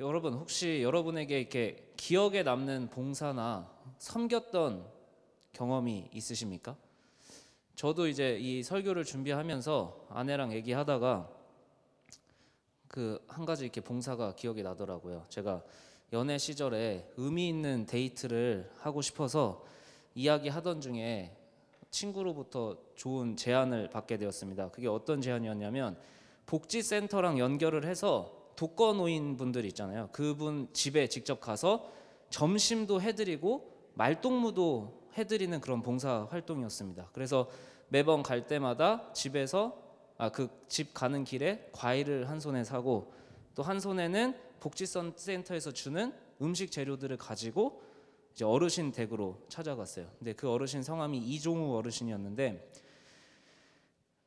여러분, 혹시 여러분에게 이렇게 기억에 남는 봉사나 섬겼던 경험이 있으십니까? 저도 이제 이 설교를 준비하면서 아내랑 얘기하다가 그 한 가지 이렇게 봉사가 기억이 나더라고요. 제가 연애 시절에 의미 있는 데이트를 하고 싶어서 이야기하던 중에 친구로부터 좋은 제안을 받게 되었습니다. 그게 어떤 제안이었냐면, 복지센터랑 연결을 해서 독거노인 분들 있잖아요. 그분 집에 직접 가서 점심도 해드리고 말동무도 해드리는 그런 봉사 활동이었습니다. 그래서 매번 갈 때마다 집에서 그 집 가는 길에 과일을 한 손에 사고, 또 한 손에는 복지센터에서 주는 음식 재료들을 가지고 이제 어르신 댁으로 찾아갔어요. 근데 그 어르신 성함이 이종우 어르신이었는데,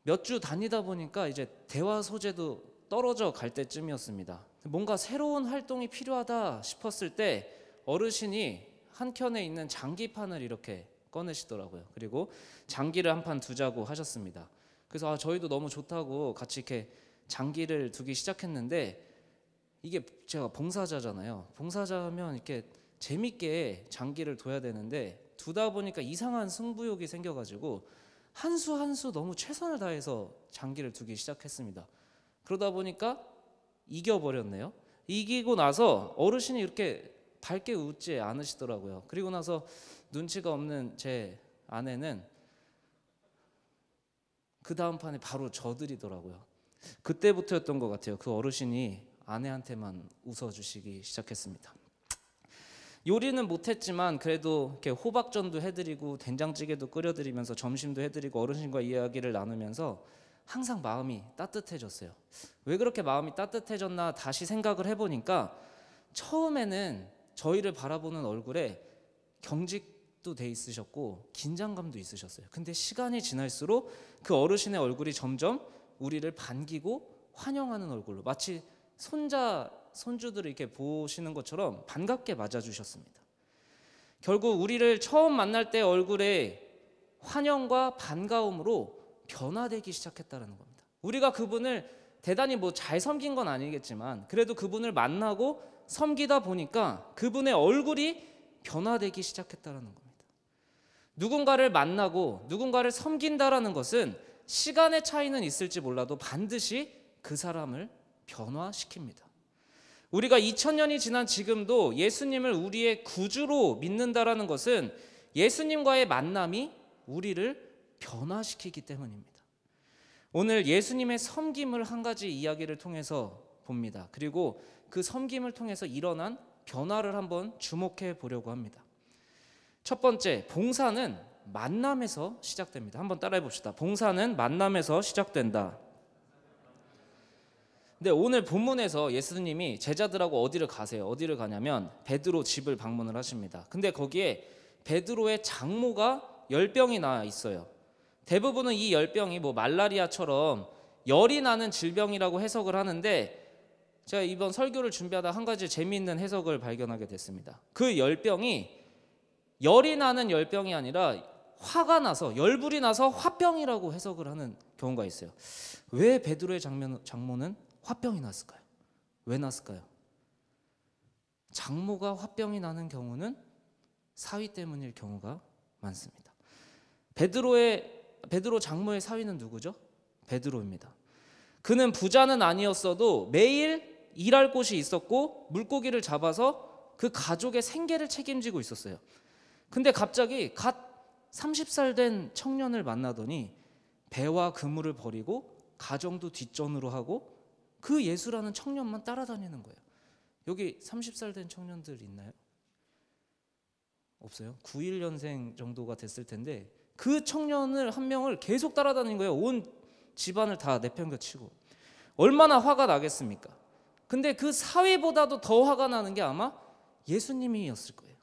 몇 주 다니다 보니까 이제 대화 소재도 떨어져 갈 때쯤이었습니다. 뭔가 새로운 활동이 필요하다 싶었을 때 어르신이 한켠에 있는 장기판을 이렇게 꺼내시더라고요. 그리고 장기를 한 판 두자고 하셨습니다. 그래서 저희도 너무 좋다고 같이 이렇게 장기를 두기 시작했는데, 이게 제가 봉사자잖아요. 봉사자면 이렇게 재밌게 장기를 둬야 되는데, 두다 보니까 이상한 승부욕이 생겨가지고 한 수 한 수 너무 최선을 다해서 장기를 두기 시작했습니다. 그러다 보니까 이겨버렸네요. 이기고 나서 어르신이 이렇게 밝게 웃지 않으시더라고요. 그리고 나서 눈치가 없는 제 아내는 그 다음 판에 바로 져드리더라고요. 그때부터였던 것 같아요. 그 어르신이 아내한테만 웃어주시기 시작했습니다. 요리는 못했지만 그래도 이렇게 호박전도 해드리고 된장찌개도 끓여드리면서 점심도 해드리고 어르신과 이야기를 나누면서 항상 마음이 따뜻해졌어요. 왜 그렇게 마음이 따뜻해졌나 다시 생각을 해보니까, 처음에는 저희를 바라보는 얼굴에 경직도 돼 있으셨고 긴장감도 있으셨어요. 근데 시간이 지날수록 그 어르신의 얼굴이 점점 우리를 반기고 환영하는 얼굴로, 마치 손자 손주들을 이렇게 보시는 것처럼 반갑게 맞아주셨습니다. 결국 우리를 처음 만날 때 얼굴에 환영과 반가움으로 변화되기 시작했다는 겁니다. 우리가 그분을 대단히 잘 섬긴 건 아니겠지만 그래도 그분을 만나고 섬기다 보니까 그분의 얼굴이 변화되기 시작했다는 겁니다. 누군가를 만나고 누군가를 섬긴다라는 것은 시간의 차이는 있을지 몰라도 반드시 그 사람을 변화시킵니다. 우리가 2000년이 지난 지금도 예수님을 우리의 구주로 믿는다라는 것은 예수님과의 만남이 우리를 변화시키기 때문입니다. 오늘 예수님의 섬김을 한 가지 이야기를 통해서 봅니다. 그리고 그 섬김을 통해서 일어난 변화를 한번 주목해 보려고 합니다. 첫 번째, 봉사는 만남에서 시작됩니다. 한번 따라해 봅시다. 봉사는 만남에서 시작된다. 근데 오늘 본문에서 예수님이 제자들하고 어디를 가세요? 어디를 가냐면 베드로 집을 방문을 하십니다. 근데 거기에 베드로의 장모가 열병이 나 있어요. 대부분은 이 열병이 말라리아처럼 열이 나는 질병이라고 해석을 하는데, 제가 이번 설교를 준비하다 한 가지 재미있는 해석을 발견하게 됐습니다. 그 열병이 열이 나는 열병이 아니라 화가 나서, 열불이 나서 화병이라고 해석을 하는 경우가 있어요. 왜 베드로의 장모는 화병이 났을까요? 왜 났을까요? 장모가 화병이 나는 경우는 사위 때문일 경우가 많습니다. 베드로 장모의 사위는 누구죠? 베드로입니다. 그는 부자는 아니었어도 매일 일할 곳이 있었고 물고기를 잡아서 그 가족의 생계를 책임지고 있었어요. 근데 갑자기 갓 30살 된 청년을 만나더니 배와 그물을 버리고 가정도 뒷전으로 하고 그 예수라는 청년만 따라다니는 거예요. 여기 30살 된 청년들 있나요? 없어요? 91년생 정도가 됐을 텐데 그 청년을 한 명을 계속 따라다닌 거예요. 온 집안을 다 내팽개치고. 얼마나 화가 나겠습니까? 근데 그 사위보다도 더 화가 나는 게 아마 예수님이었을 거예요.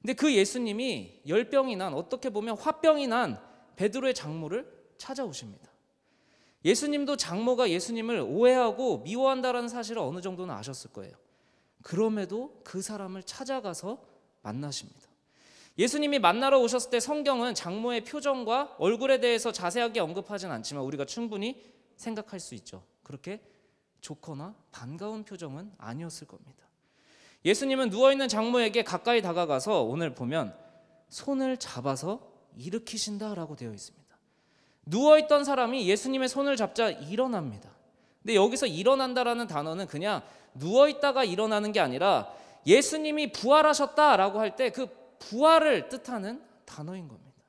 근데 그 예수님이 열병이 난, 어떻게 보면 화병이 난 베드로의 장모를 찾아오십니다. 예수님도 장모가 예수님을 오해하고 미워한다는 사실을 어느 정도는 아셨을 거예요. 그럼에도 그 사람을 찾아가서 만나십니다. 예수님이 만나러 오셨을 때 성경은 장모의 표정과 얼굴에 대해서 자세하게 언급하진 않지만 우리가 충분히 생각할 수 있죠. 그렇게 좋거나 반가운 표정은 아니었을 겁니다. 예수님은 누워있는 장모에게 가까이 다가가서 오늘 보면 손을 잡아서 일으키신다라고 되어 있습니다. 누워있던 사람이 예수님의 손을 잡자 일어납니다. 근데 여기서 일어난다라는 단어는 그냥 누워있다가 일어나는 게 아니라 예수님이 부활하셨다라고 할 때 그 부활을 뜻하는 단어인 겁니다.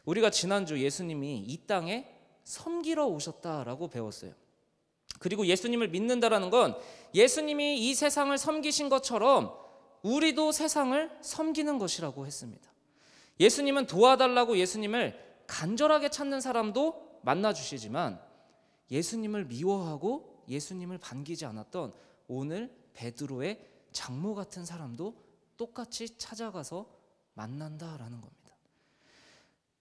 우리가 지난주 예수님이 이 땅에 섬기러 오셨다라고 배웠어요. 그리고 예수님을 믿는다라는 건 예수님이 이 세상을 섬기신 것처럼 우리도 세상을 섬기는 것이라고 했습니다. 예수님은 도와달라고 예수님을 간절하게 찾는 사람도 만나주시지만 예수님을 미워하고 예수님을 반기지 않았던 오늘 베드로의 장모 같은 사람도 똑같이 찾아가서 만난다라는 겁니다.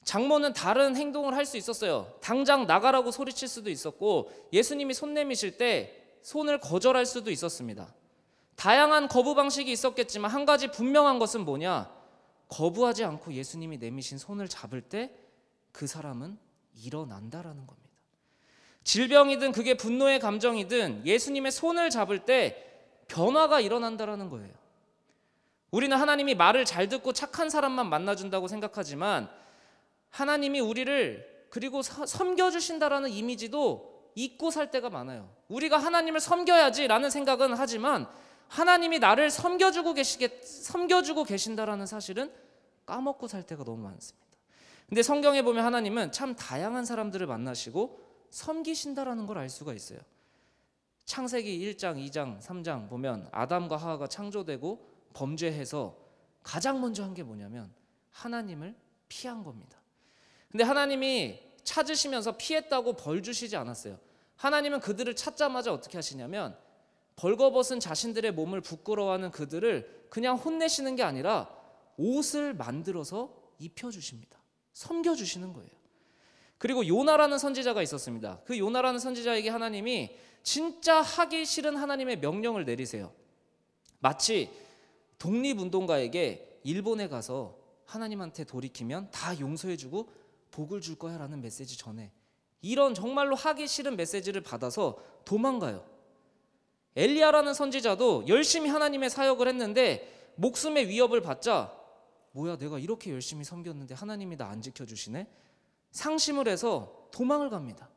장모는 다른 행동을 할 수 있었어요. 당장 나가라고 소리칠 수도 있었고 예수님이 손 내미실 때 손을 거절할 수도 있었습니다. 다양한 거부 방식이 있었겠지만 한 가지 분명한 것은 뭐냐? 거부하지 않고 예수님이 내미신 손을 잡을 때 그 사람은 일어난다라는 겁니다. 질병이든 그게 분노의 감정이든 예수님의 손을 잡을 때 변화가 일어난다라는 거예요. 우리는 하나님이 말을 잘 듣고 착한 사람만 만나준다고 생각하지만 하나님이 우리를 그리고 섬겨주신다라는 이미지도 잊고 살 때가 많아요. 우리가 하나님을 섬겨야지라는 생각은 하지만 하나님이 나를 섬겨주고 계신다라는 사실은 까먹고 살 때가 너무 많습니다. 근데 성경에 보면 하나님은 참 다양한 사람들을 만나시고 섬기신다라는 걸 알 수가 있어요. 창세기 1장, 2장, 3장 보면 아담과 하와가 창조되고 범죄해서 가장 먼저 한 게 뭐냐면 하나님을 피한 겁니다. 근데 하나님이 찾으시면서 피했다고 벌 주시지 않았어요. 하나님은 그들을 찾자마자 어떻게 하시냐면 벌거벗은 자신들의 몸을 부끄러워하는 그들을 그냥 혼내시는 게 아니라 옷을 만들어서 입혀주십니다. 섬겨주시는 거예요. 그리고 요나라는 선지자가 있었습니다. 그 요나라는 선지자에게 하나님이 진짜 하기 싫은 하나님의 명령을 내리세요. 마치 독립운동가에게 일본에 가서 하나님한테 돌이키면 다 용서해주고 복을 줄 거야 라는 메시지 전에 이런 정말로 하기 싫은 메시지를 받아서 도망가요. 엘리야라는 선지자도 열심히 하나님의 사역을 했는데 목숨의 위협을 받자 뭐야 내가 이렇게 열심히 섬겼는데 하나님이 나 안 지켜주시네? 상심을 해서 도망을 갑니다.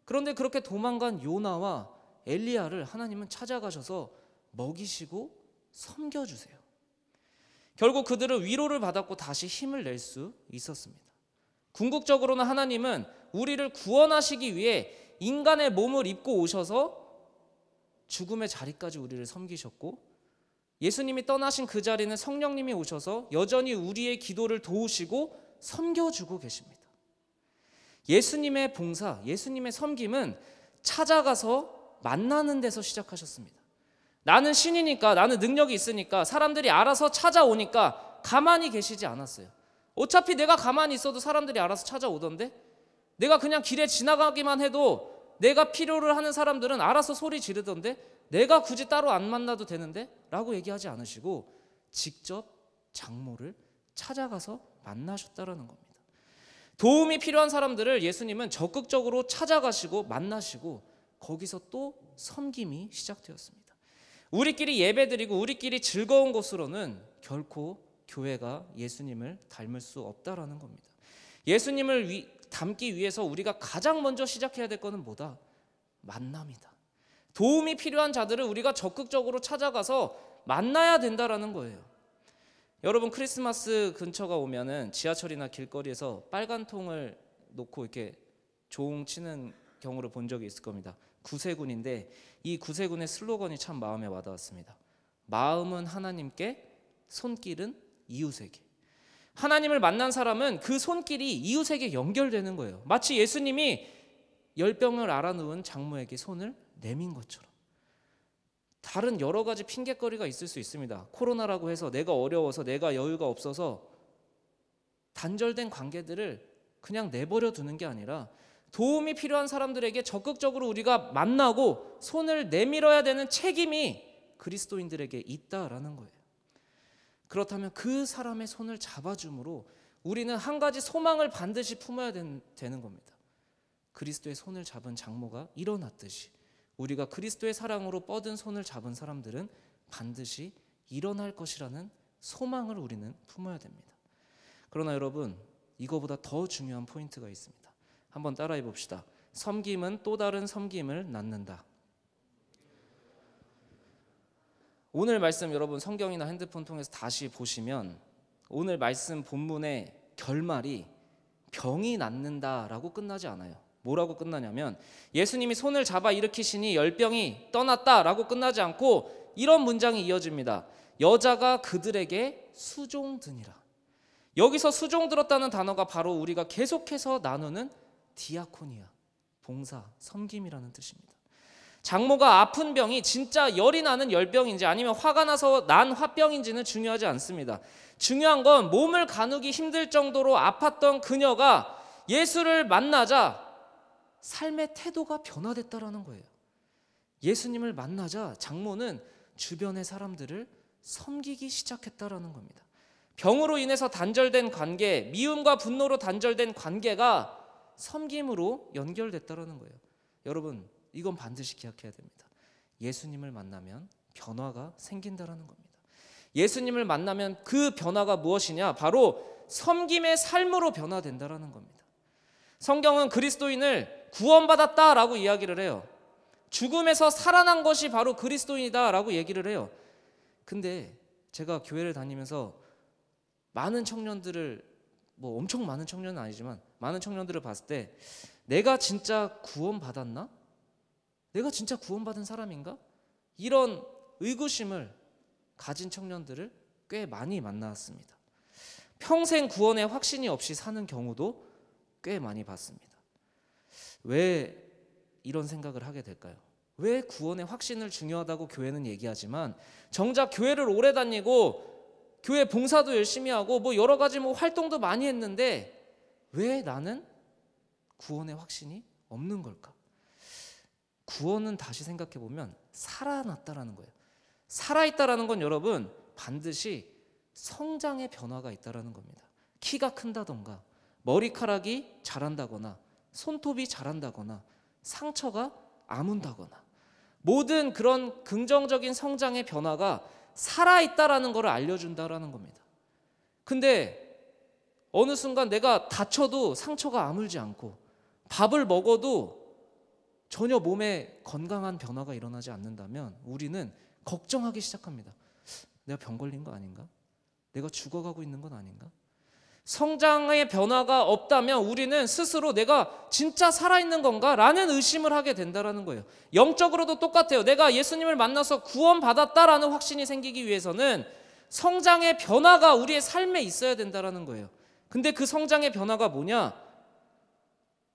그런데 그렇게 도망간 요나와 엘리야를 하나님은 찾아가셔서 먹이시고 섬겨주세요. 결국 그들은 위로를 받았고 다시 힘을 낼 수 있었습니다. 궁극적으로는 하나님은 우리를 구원하시기 위해 인간의 몸을 입고 오셔서 죽음의 자리까지 우리를 섬기셨고 예수님이 떠나신 그 자리는 성령님이 오셔서 여전히 우리의 기도를 도우시고 섬겨주고 계십니다. 예수님의 봉사, 예수님의 섬김은 찾아가서 만나는 데서 시작하셨습니다. 나는 신이니까 나는 능력이 있으니까 사람들이 알아서 찾아오니까 가만히 계시지 않았어요. 어차피 내가 가만히 있어도 사람들이 알아서 찾아오던데 내가 그냥 길에 지나가기만 해도 내가 필요를 하는 사람들은 알아서 소리 지르던데 내가 굳이 따로 안 만나도 되는데? 라고 얘기하지 않으시고 직접 장모를 찾아가서 만나셨다라는 겁니다. 도움이 필요한 사람들을 예수님은 적극적으로 찾아가시고 만나시고 거기서 또 섬김이 시작되었습니다. 우리끼리 예배드리고 우리끼리 즐거운 곳으로는 결코 교회가 예수님을 닮을 수 없다라는 겁니다. 예수님을 닮기 위해서 우리가 가장 먼저 시작해야 될 것은 뭐다? 만남이다. 도움이 필요한 자들을 우리가 적극적으로 찾아가서 만나야 된다라는 거예요. 여러분 크리스마스 근처가 오면은 지하철이나 길거리에서 빨간 통을 놓고 이렇게 조응 치는 경우를 본 적이 있을 겁니다. 구세군인데 이 구세군의 슬로건이 참 마음에 와닿았습니다. 마음은 하나님께, 손길은 이웃에게. 하나님을 만난 사람은 그 손길이 이웃에게 연결되는 거예요. 마치 예수님이 열병을 앓아누운 장모에게 손을 내민 것처럼. 다른 여러 가지 핑계거리가 있을 수 있습니다. 코로나라고 해서 내가 어려워서 내가 여유가 없어서 단절된 관계들을 그냥 내버려 두는 게 아니라 도움이 필요한 사람들에게 적극적으로 우리가 만나고 손을 내밀어야 되는 책임이 그리스도인들에게 있다라는 거예요. 그렇다면 그 사람의 손을 잡아줌으로 우리는 한 가지 소망을 반드시 품어야 되는 겁니다. 그리스도의 손을 잡은 장모가 일어났듯이 우리가 그리스도의 사랑으로 뻗은 손을 잡은 사람들은 반드시 일어날 것이라는 소망을 우리는 품어야 됩니다. 그러나 여러분, 이거보다 더 중요한 포인트가 있습니다. 한번 따라해 봅시다. 섬김은 또 다른 섬김을 낳는다. 오늘 말씀 여러분 성경이나 핸드폰 통해서 다시 보시면 오늘 말씀 본문의 결말이 병이 낫는다라고 끝나지 않아요. 뭐라고 끝나냐면 예수님이 손을 잡아 일으키시니 열병이 떠났다라고 끝나지 않고 이런 문장이 이어집니다. 여자가 그들에게 수종드니라. 여기서 수종들었다는 단어가 바로 우리가 계속해서 나누는 디아코니아, 봉사, 섬김이라는 뜻입니다. 장모가 아픈 병이 진짜 열이 나는 열병인지 아니면 화가 나서 난 화병인지는 중요하지 않습니다. 중요한 건 몸을 가누기 힘들 정도로 아팠던 그녀가 예수를 만나자 삶의 태도가 변화됐다라는 거예요. 예수님을 만나자 장모는 주변의 사람들을 섬기기 시작했다라는 겁니다. 병으로 인해서 단절된 관계, 미움과 분노로 단절된 관계가 섬김으로 연결됐다라는 거예요. 여러분, 이건 반드시 기억해야 됩니다. 예수님을 만나면 변화가 생긴다라는 겁니다. 예수님을 만나면 그 변화가 무엇이냐? 바로 섬김의 삶으로 변화된다라는 겁니다. 성경은 그리스도인을 구원받았다라고 이야기를 해요. 죽음에서 살아난 것이 바로 그리스도인이다라고 얘기를 해요. 근데 제가 교회를 다니면서 많은 청년들을, 뭐 엄청 많은 청년은 아니지만 많은 청년들을 봤을 때 내가 진짜 구원받았나? 내가 진짜 구원받은 사람인가? 이런 의구심을 가진 청년들을 꽤 많이 만났습니다. 평생 구원의 확신이 없이 사는 경우도 꽤 많이 봤습니다. 왜 이런 생각을 하게 될까요? 왜 구원의 확신을 중요하다고 교회는 얘기하지만 정작 교회를 오래 다니고 교회 봉사도 열심히 하고 뭐 여러 가지 뭐 활동도 많이 했는데 왜 나는 구원의 확신이 없는 걸까? 구원은 다시 생각해 보면 살아났다라는 거예요. 살아있다라는 건 여러분 반드시 성장의 변화가 있다라는 겁니다. 키가 큰다던가 머리카락이 자란다거나 손톱이 자란다거나 상처가 아문다거나 모든 그런 긍정적인 성장의 변화가 살아있다라는 것을 알려준다라는 겁니다. 근데 어느 순간 내가 다쳐도 상처가 아물지 않고 밥을 먹어도 전혀 몸에 건강한 변화가 일어나지 않는다면 우리는 걱정하기 시작합니다. 내가 병 걸린 거 아닌가? 내가 죽어가고 있는 건 아닌가? 성장의 변화가 없다면 우리는 스스로 내가 진짜 살아있는 건가? 라는 의심을 하게 된다는 거예요. 영적으로도 똑같아요. 내가 예수님을 만나서 구원받았다라는 확신이 생기기 위해서는 성장의 변화가 우리의 삶에 있어야 된다는 거예요. 근데 그 성장의 변화가 뭐냐?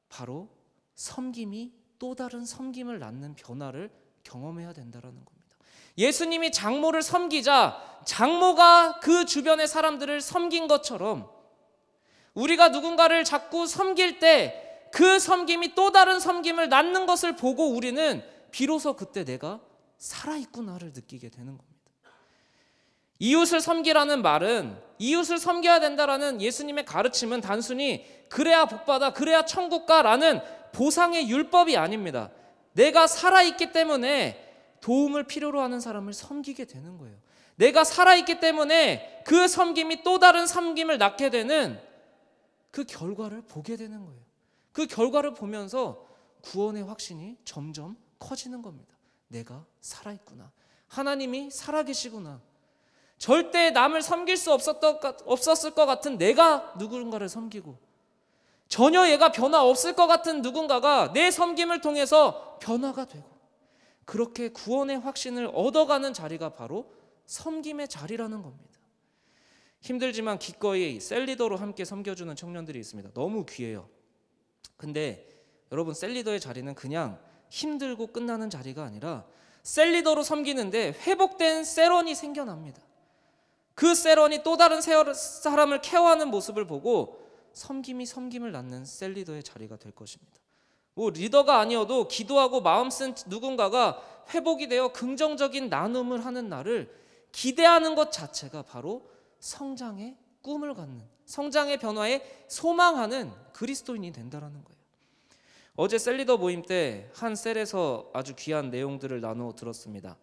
바로 섬김이 또 다른 섬김을 낳는 변화를 경험해야 된다는 겁니다. 예수님이 장모를 섬기자 장모가 그 주변의 사람들을 섬긴 것처럼 우리가 누군가를 자꾸 섬길 때 그 섬김이 또 다른 섬김을 낳는 것을 보고 우리는 비로소 그때 내가 살아있구나를 느끼게 되는 겁니다. 이웃을 섬기라는 말은 이웃을 섬겨야 된다라는 예수님의 가르침은 단순히 그래야 복받아 그래야 천국 가라는 보상의 율법이 아닙니다. 내가 살아있기 때문에 도움을 필요로 하는 사람을 섬기게 되는 거예요. 내가 살아있기 때문에 그 섬김이 또 다른 섬김을 낳게 되는 그 결과를 보게 되는 거예요. 그 결과를 보면서 구원의 확신이 점점 커지는 겁니다. 내가 살아있구나. 하나님이 살아계시구나. 절대 남을 섬길 수 없었을 것 같은 내가 누군가를 섬기고 전혀 얘가 변화 없을 것 같은 누군가가 내 섬김을 통해서 변화가 되고 그렇게 구원의 확신을 얻어가는 자리가 바로 섬김의 자리라는 겁니다. 힘들지만 기꺼이 셀리더로 함께 섬겨주는 청년들이 있습니다. 너무 귀해요. 근데 여러분 셀리더의 자리는 그냥 힘들고 끝나는 자리가 아니라 셀리더로 섬기는데 회복된 세런이 생겨납니다. 그 세런이 또 다른 사람을 케어하는 모습을 보고 섬김이 섬김을 낳는 셀리더의 자리가 될 것입니다. 뭐 리더가 아니어도 기도하고 마음 쓴 누군가가 회복이 되어 긍정적인 나눔을 하는 날을 기대하는 것 자체가 바로 성장의 꿈을 갖는 성장의 변화에 소망하는 그리스도인이 된다는 거예요. 어제 셀리더 모임 때 한 셀에서 아주 귀한 내용들을 나누어 들었습니다.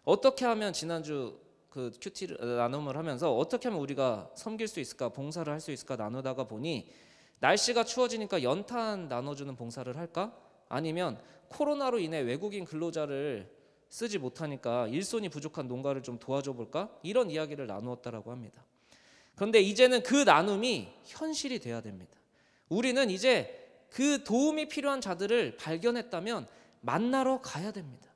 어떻게 하면 지난주 그 큐티를 나눔을 하면서 어떻게 하면 우리가 섬길 수 있을까, 봉사를 할 수 있을까 나누다가 보니 날씨가 추워지니까 연탄 나눠주는 봉사를 할까? 아니면 코로나로 인해 외국인 근로자를 쓰지 못하니까 일손이 부족한 농가를 좀 도와줘 볼까? 이런 이야기를 나누었다라고 합니다. 그런데 이제는 그 나눔이 현실이 돼야 됩니다. 우리는 이제 그 도움이 필요한 자들을 발견했다면 만나러 가야 됩니다.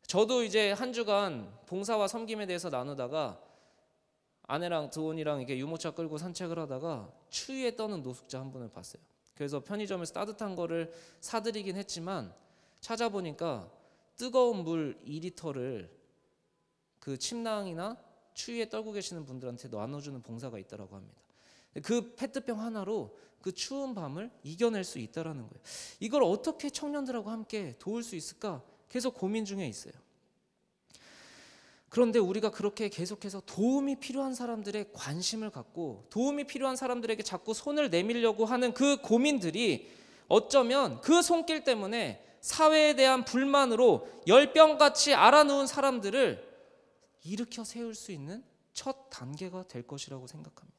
저도 이제 한 주간 봉사와 섬김에 대해서 나누다가 아내랑 드온이랑 이렇게 유모차 끌고 산책을 하다가 추위에 떠는 노숙자 한 분을 봤어요. 그래서 편의점에서 따뜻한 거를 사드리긴 했지만 찾아보니까 뜨거운 물 2리터를 그 침낭이나 추위에 떨고 계시는 분들한테 나눠주는 봉사가 있다라고 합니다. 그 페트병 하나로 그 추운 밤을 이겨낼 수 있다라는 거예요. 이걸 어떻게 청년들하고 함께 도울 수 있을까 계속 고민 중에 있어요. 그런데 우리가 그렇게 계속해서 도움이 필요한 사람들의 관심을 갖고 도움이 필요한 사람들에게 자꾸 손을 내밀려고 하는 그 고민들이 어쩌면 그 손길 때문에 사회에 대한 불만으로 열병같이 알아누운 사람들을 일으켜 세울 수 있는 첫 단계가 될 것이라고 생각합니다.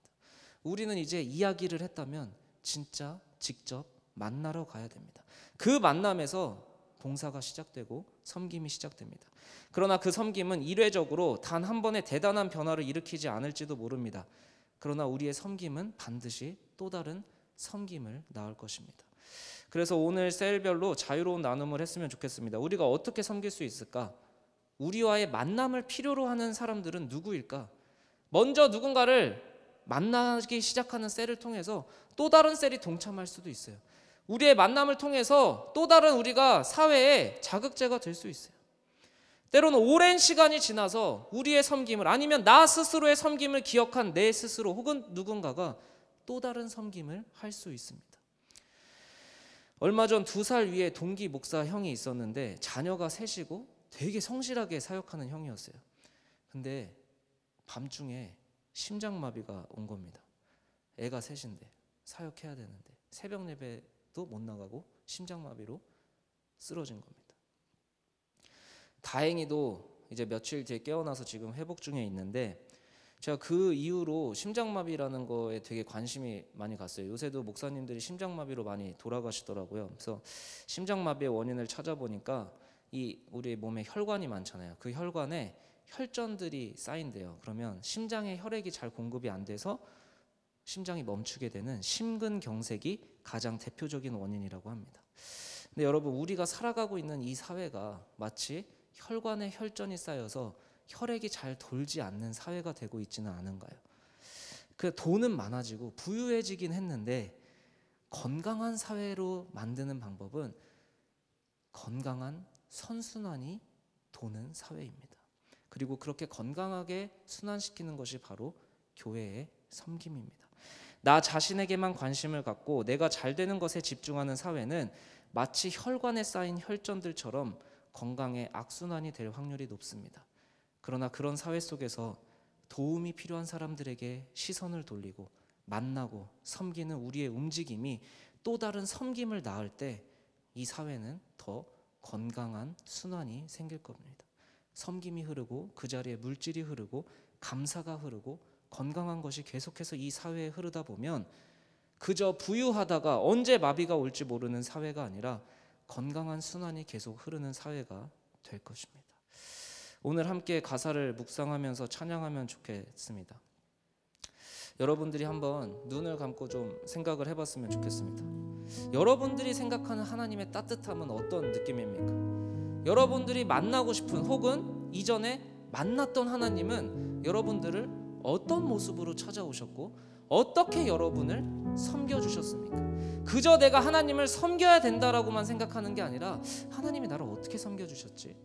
우리는 이제 이야기를 했다면 진짜 직접 만나러 가야 됩니다. 그 만남에서 봉사가 시작되고 섬김이 시작됩니다. 그러나 그 섬김은 일회적으로 단 한 번의 대단한 변화를 일으키지 않을지도 모릅니다. 그러나 우리의 섬김은 반드시 또 다른 섬김을 낳을 것입니다. 그래서 오늘 셀별로 자유로운 나눔을 했으면 좋겠습니다. 우리가 어떻게 섬길 수 있을까? 우리와의 만남을 필요로 하는 사람들은 누구일까? 먼저 누군가를 만나기 시작하는 셀을 통해서 또 다른 셀이 동참할 수도 있어요. 우리의 만남을 통해서 또 다른 우리가 사회에 자극제가 될 수 있어요. 때로는 오랜 시간이 지나서 우리의 섬김을 아니면 나 스스로의 섬김을 기억한 내 스스로 혹은 누군가가 또 다른 섬김을 할 수 있습니다. 얼마 전 2살 위에 동기 목사 형이 있었는데 자녀가 셋이고 되게 성실하게 사역하는 형이었어요. 근데 밤중에 심장마비가 온 겁니다. 애가 셋인데 사역해야 되는데 새벽 예배도 못 나가고 심장마비로 쓰러진 겁니다. 다행히도 이제 며칠 뒤에 깨어나서 지금 회복 중에 있는데 제가 그 이후로 심장마비라는 거에 되게 관심이 많이 갔어요. 요새도 목사님들이 심장마비로 많이 돌아가시더라고요. 그래서 심장마비의 원인을 찾아보니까 이 우리 몸에 혈관이 많잖아요. 그 혈관에 혈전들이 쌓인대요. 그러면 심장에 혈액이 잘 공급이 안 돼서 심장이 멈추게 되는 심근경색이 가장 대표적인 원인이라고 합니다. 근데 여러분, 우리가 살아가고 있는 이 사회가 마치 혈관에 혈전이 쌓여서 혈액이 잘 돌지 않는 사회가 되고 있지는 않은가요? 그 돈은 많아지고 부유해지긴 했는데 건강한 사회로 만드는 방법은 건강한 선순환이 도는 사회입니다. 그리고 그렇게 건강하게 순환시키는 것이 바로 교회의 섬김입니다. 나 자신에게만 관심을 갖고 내가 잘 되는 것에 집중하는 사회는 마치 혈관에 쌓인 혈전들처럼 건강의 악순환이 될 확률이 높습니다. 그러나 그런 사회 속에서 도움이 필요한 사람들에게 시선을 돌리고 만나고 섬기는 우리의 움직임이 또 다른 섬김을 낳을 때 이 사회는 더 건강한 순환이 생길 겁니다. 섬김이 흐르고 그 자리에 물질이 흐르고 감사가 흐르고 건강한 것이 계속해서 이 사회에 흐르다 보면 그저 부유하다가 언제 마비가 올지 모르는 사회가 아니라 건강한 순환이 계속 흐르는 사회가 될 것입니다. 오늘 함께 가사를 묵상하면서 찬양하면 좋겠습니다. 여러분들이 한번 눈을 감고 좀 생각을 해봤으면 좋겠습니다. 여러분들이 생각하는 하나님의 따뜻함은 어떤 느낌입니까? 여러분들이 만나고 싶은 혹은 이전에 만났던 하나님은 여러분들을 어떤 모습으로 찾아오셨고 어떻게 여러분을 섬겨주셨습니까? 그저 내가 하나님을 섬겨야 된다라고만 생각하는 게 아니라 하나님이 나를 어떻게 섬겨주셨지?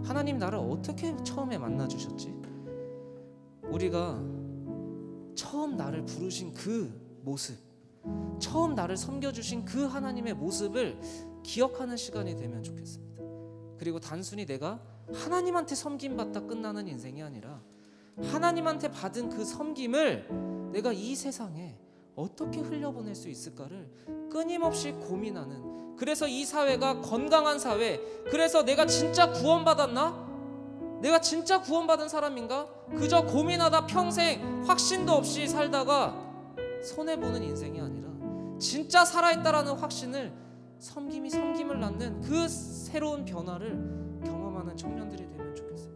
하나님 나를 어떻게 처음에 만나주셨지? 우리가 처음 나를 부르신 그 모습, 처음 나를 섬겨주신 그 하나님의 모습을 기억하는 시간이 되면 좋겠습니다. 그리고 단순히 내가 하나님한테 섬김받다 끝나는 인생이 아니라 하나님한테 받은 그 섬김을 내가 이 세상에 어떻게 흘려보낼 수 있을까를 끊임없이 고민하는, 그래서 이 사회가 건강한 사회, 그래서 내가 진짜 구원받았나? 내가 진짜 구원받은 사람인가? 그저 고민하다 평생 확신도 없이 살다가 손해보는 인생이 아니라 진짜 살아있다라는 확신을, 섬김이 섬김을 낳는 그 새로운 변화를 경험하는 청년들이 되면 좋겠어요.